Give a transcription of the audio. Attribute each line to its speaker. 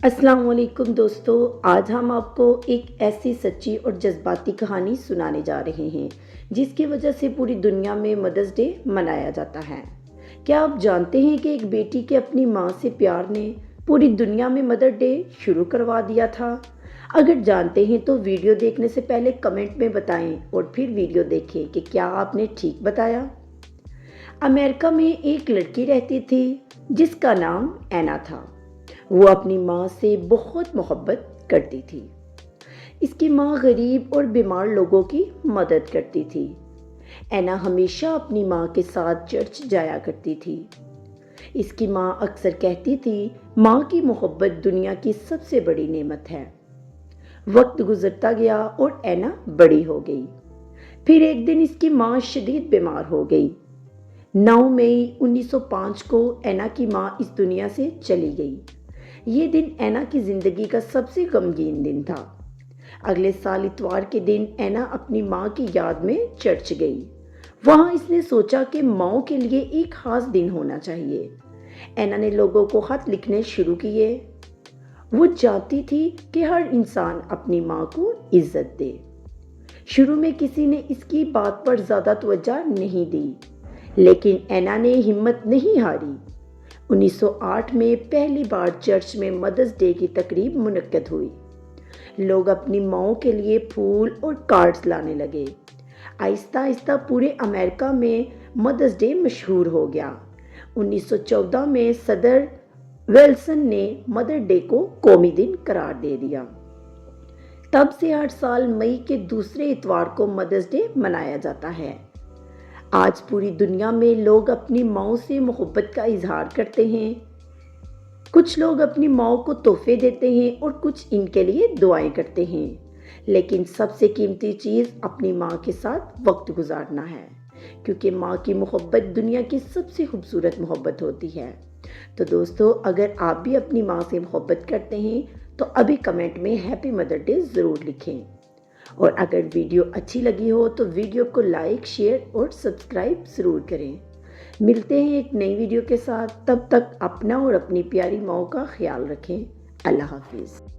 Speaker 1: السلام علیکم دوستو، آج ہم آپ کو ایک ایسی سچی اور جذباتی کہانی سنانے جا رہے ہیں جس کی وجہ سے پوری دنیا میں مدرس ڈے منایا جاتا ہے۔ کیا آپ جانتے ہیں کہ ایک بیٹی کے اپنی ماں سے پیار نے پوری دنیا میں مدر ڈے شروع کروا دیا تھا؟ اگر جانتے ہیں تو ویڈیو دیکھنے سے پہلے کمنٹ میں بتائیں اور پھر ویڈیو دیکھیں کہ کیا آپ نے ٹھیک بتایا۔ امریکہ میں ایک لڑکی رہتی تھی جس کا نام اینا تھا۔ وہ اپنی ماں سے بہت محبت کرتی تھی۔ اس کی ماں غریب اور بیمار لوگوں کی مدد کرتی تھی۔ اینا ہمیشہ اپنی ماں کے ساتھ چرچ جایا کرتی تھی۔ اس کی ماں اکثر کہتی تھی، ماں کی محبت دنیا کی سب سے بڑی نعمت ہے۔ وقت گزرتا گیا اور اینا بڑی ہو گئی۔ پھر ایک دن اس کی ماں شدید بیمار ہو گئی۔ 9 مئی 1905 کو اینا کی ماں اس دنیا سے چلی گئی۔ یہ دن اینا کی زندگی کا سب سے غمگین دن تھا۔ اگلے سال اتوار کے دن اینا اپنی ماں کی یاد میں چرچ گئی۔ وہاں اس نے سوچا کہ ماؤں کے لیے ایک خاص دن ہونا چاہیے۔ اینا نے لوگوں کو خط لکھنے شروع کیے۔ وہ چاہتی تھی کہ ہر انسان اپنی ماں کو عزت دے۔ شروع میں کسی نے اس کی بات پر زیادہ توجہ نہیں دی، لیکن اینا نے ہمت نہیں ہاری۔ 1908 میں پہلی بار چرچ میں مدرس ڈے کی تقریب منعقد ہوئی۔ لوگ اپنی ماؤں کے لیے پھول اور کارڈز لانے لگے۔ آہستہ آہستہ پورے امریکہ میں مدرس ڈے مشہور ہو گیا۔ 1914 میں صدر ویلسن نے مدر ڈے کو قومی دن قرار دے دیا۔ تب سے ہر سال مئی کے دوسرے اتوار کو مدرس ڈے منایا جاتا ہے۔ آج پوری دنیا میں لوگ اپنی ماؤں سے محبت کا اظہار کرتے ہیں۔ کچھ لوگ اپنی ماؤں کو تحفے دیتے ہیں اور کچھ ان کے لیے دعائیں کرتے ہیں، لیکن سب سے قیمتی چیز اپنی ماں کے ساتھ وقت گزارنا ہے، کیونکہ ماں کی محبت دنیا کی سب سے خوبصورت محبت ہوتی ہے۔ تو دوستو، اگر آپ بھی اپنی ماں سے محبت کرتے ہیں تو ابھی کمنٹ میں ہیپی مدر ڈے ضرور لکھیں، اور اگر ویڈیو اچھی لگی ہو تو ویڈیو کو لائک، شیئر اور سبسکرائب ضرور کریں۔ ملتے ہیں ایک نئی ویڈیو کے ساتھ، تب تک اپنا اور اپنی پیاری ماؤں کا خیال رکھیں۔ اللہ حافظ۔